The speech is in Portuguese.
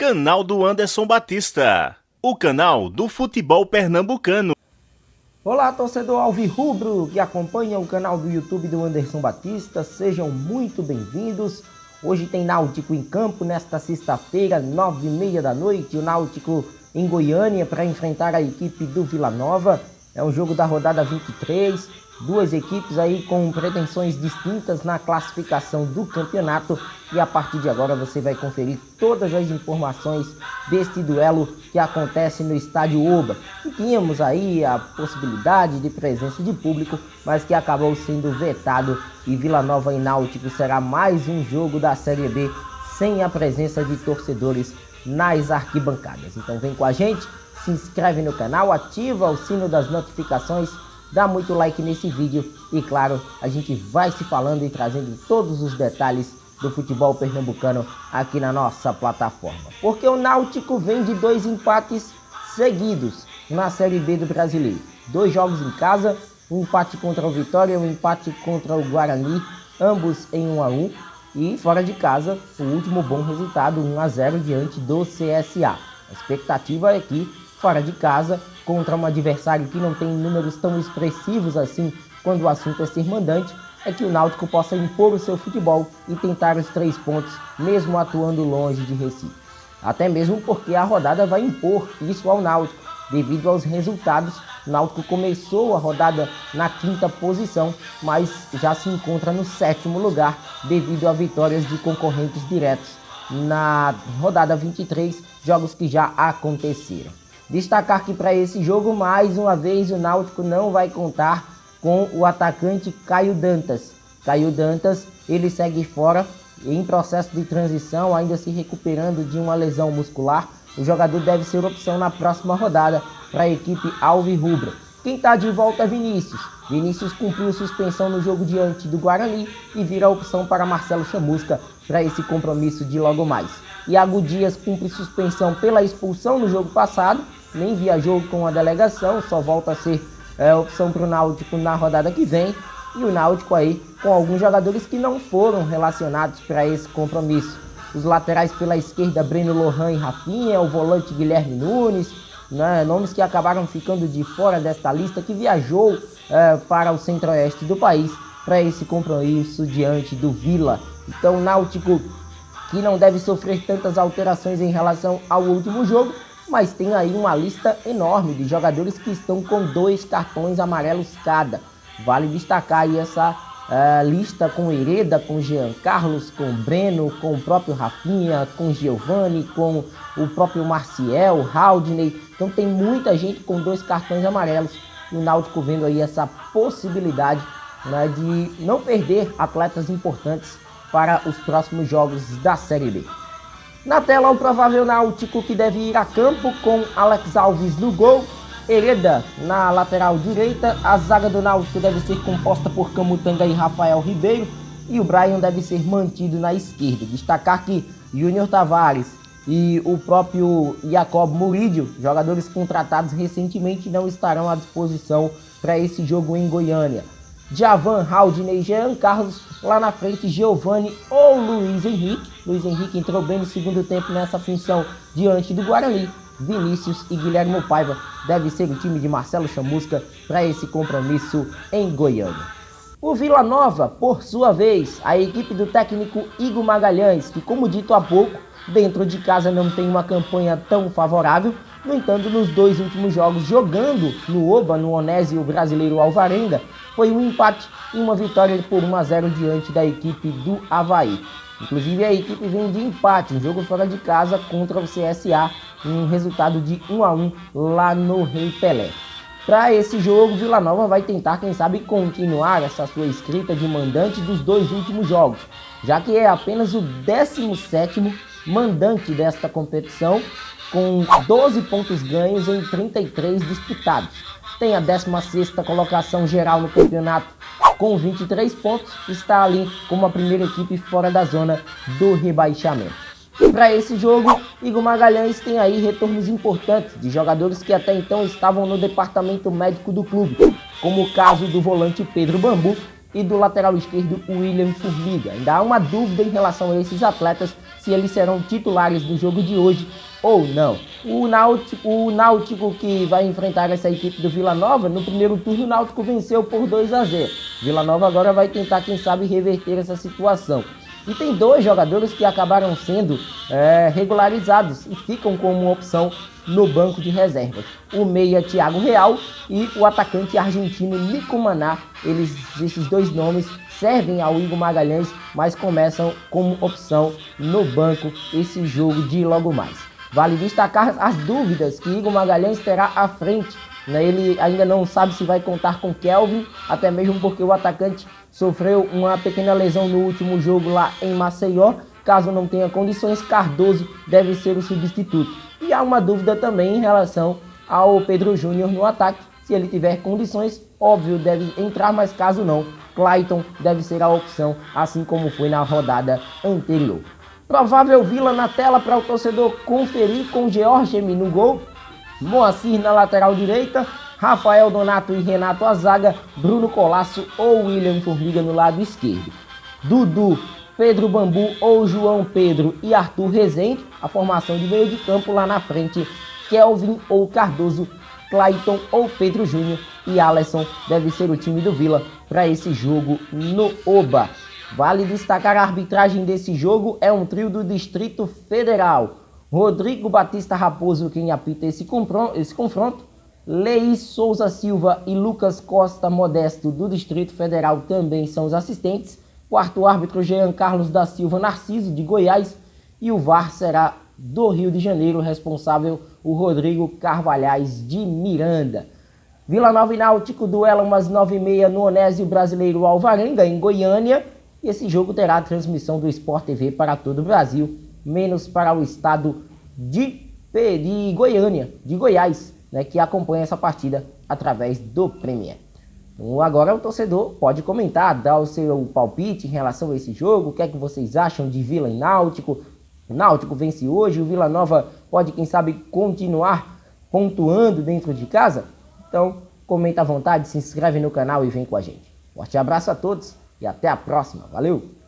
Canal do Anderson Batista, o canal do futebol pernambucano. Olá, torcedor alvirrubro que acompanha o canal do YouTube do Anderson Batista, sejam muito bem-vindos. Hoje tem Náutico em campo nesta sexta-feira, 9h30 da noite, o Náutico em Goiânia para enfrentar a equipe do Vila Nova. É um jogo da rodada 23, duas equipes aí com pretensões distintas na classificação do campeonato e a partir de agora você vai conferir todas as informações deste duelo que acontece no Estádio Oba. E tínhamos aí a possibilidade de presença de público, mas que acabou sendo vetado e Vila Nova e Náutico será mais um jogo da Série B sem a presença de torcedores nas arquibancadas. Então vem com a gente, se inscreve no canal, ativa o sino das notificações, dá muito like nesse vídeo e claro, a gente vai se falando e trazendo todos os detalhes do futebol pernambucano aqui na nossa plataforma. Porque o Náutico vem de 2 empates seguidos na Série B do Brasileiro. 2 jogos em casa, um empate contra o Vitória e um empate contra o Guarani, ambos em 1-1. E fora de casa, o último bom resultado, 1-0 diante do CSA. A expectativa é que, fora de casa, contra um adversário que não tem números tão expressivos assim quando o assunto é ser mandante, é que o Náutico possa impor o seu futebol e tentar os 3 pontos, mesmo atuando longe de Recife. Até mesmo porque a rodada vai impor isso ao Náutico, devido aos resultados. O Náutico começou a rodada na 5ª posição, mas já se encontra no 7º lugar, devido a vitórias de concorrentes diretos na rodada 23, jogos que já aconteceram. Destacar que para esse jogo, mais uma vez, o Náutico não vai contar com o atacante Caio Dantas. Caio Dantas, ele segue fora em processo de transição, ainda se recuperando de uma lesão muscular. O jogador deve ser opção na próxima rodada para a equipe alvirrubra. Quem está de volta é Vinícius. Vinícius cumpriu suspensão no jogo diante do Guarani e vira a opção para Marcelo Chamusca para esse compromisso de logo mais. Iago Dias cumpre suspensão pela expulsão no jogo passado, nem viajou com a delegação, só volta a ser opção para o Náutico na rodada que vem. E o Náutico aí com alguns jogadores que não foram relacionados para esse compromisso. Os laterais pela esquerda, Breno Lohan e Rafinha, o volante Guilherme Nunes, né, nomes que acabaram ficando de fora desta lista, que viajou para o centro-oeste do país para esse compromisso diante do Vila. Então o Náutico, que não deve sofrer tantas alterações em relação ao último jogo, mas tem aí uma lista enorme de jogadores que estão com 2 cartões amarelos cada. Vale destacar aí essa lista com Hereda, com Jean Carlos, com Breno, com o próprio Rafinha, com Giovani, com o próprio Marciel, Haldney. Então tem muita gente com 2 cartões amarelos. E o Náutico vendo aí essa possibilidade, né, de não perder atletas importantes para os próximos jogos da Série B. Na tela, o provável Náutico que deve ir a campo com Alex Alves no gol, Hereda na lateral direita. A zaga do Náutico deve ser composta por Camutanga e Rafael Ribeiro e o Brian deve ser mantido na esquerda. Destacar que Júnior Tavares e o próprio Jacob Murídio, jogadores contratados recentemente, não estarão à disposição para esse jogo em Goiânia. Djavan, Haldney e Jean Carlos, lá na frente Giovani ou Luiz Henrique. Luiz Henrique entrou bem no segundo tempo nessa função diante do Guarani. Vinícius e Guilherme Paiva deve ser o time de Marcelo Chamusca para esse compromisso em Goiânia. O Vila Nova, por sua vez, a equipe do técnico Igor Magalhães, que como dito há pouco, dentro de casa não tem uma campanha tão favorável. No entanto, nos 2 últimos jogos jogando no Oba, no Onésio Brasileiro Alvarenga, foi um empate e uma vitória por 1-0 diante da equipe do Avaí. Inclusive a equipe vem de empate, um jogo fora de casa contra o CSA, um resultado de 1-1 lá no Rei Pelé. Para esse jogo, Vila Nova vai tentar, quem sabe, continuar essa sua escrita de mandante dos 2 últimos jogos, já que é apenas o 17º mandante desta competição, com 12 pontos ganhos em 33 disputados. Tem a 16ª colocação geral no campeonato com 23 pontos, está ali como a primeira equipe fora da zona do rebaixamento. Para esse jogo, Igor Magalhães tem aí retornos importantes de jogadores que até então estavam no departamento médico do clube, como o caso do volante Pedro Bambu, e do lateral esquerdo William Formiga. Ainda há uma dúvida em relação a esses atletas, se eles serão titulares do jogo de hoje ou não. O Náutico que vai enfrentar essa equipe do Vila Nova, no primeiro turno o Náutico venceu por 2-0. Vila Nova agora vai tentar, quem sabe, reverter essa situação. E tem dois jogadores que acabaram sendo regularizados e ficam como opção no banco de reservas. O meia Thiago Real e o atacante argentino Nico Maná. Esses dois nomes servem ao Igor Magalhães, mas começam como opção no banco esse jogo de logo mais. Vale destacar as dúvidas que Igor Magalhães terá à frente. Ele ainda não sabe se vai contar com Kelvin, até mesmo porque o atacante sofreu uma pequena lesão no último jogo lá em Maceió. Caso não tenha condições, Cardoso deve ser o substituto. E há uma dúvida também em relação ao Pedro Júnior no ataque. Se ele tiver condições, óbvio, deve entrar, mas caso não, Clayton deve ser a opção, assim como foi na rodada anterior. Provável Vila na tela para o torcedor conferir, com Georgemi no gol, Moacir na lateral direita, Rafael Donato e Renato a zaga, Bruno Colasso ou William Formiga no lado esquerdo. Dudu, Pedro Bambu ou João Pedro e Arthur Rezende, a formação de meio de campo lá na frente, Kelvin ou Cardoso, Clayton ou Pedro Júnior e Alisson deve ser o time do Vila para esse jogo no Oba. Vale destacar a arbitragem desse jogo, é um trio do Distrito Federal. Rodrigo Batista Raposo quem apita esse confronto, Leís Souza Silva e Lucas Costa Modesto do Distrito Federal também são os assistentes. Quarto árbitro Jean Carlos da Silva Narciso de Goiás e o VAR será do Rio de Janeiro, responsável o Rodrigo Carvalhais de Miranda. Vila Nova e Náutico duelam às 9h30 no Onésio Brasileiro Alvarenga, em Goiânia. E esse jogo terá a transmissão do Sport TV para todo o Brasil, menos para o estado de Goiânia, de Goiás, que acompanha essa partida através do Premier. Então agora o torcedor pode comentar, dar o seu palpite em relação a esse jogo, o que é que vocês acham de Vila e Náutico. O Náutico vence hoje, o Vila Nova pode, quem sabe, continuar pontuando dentro de casa? Então comenta à vontade, se inscreve no canal e vem com a gente. Forte abraço a todos e até a próxima. Valeu!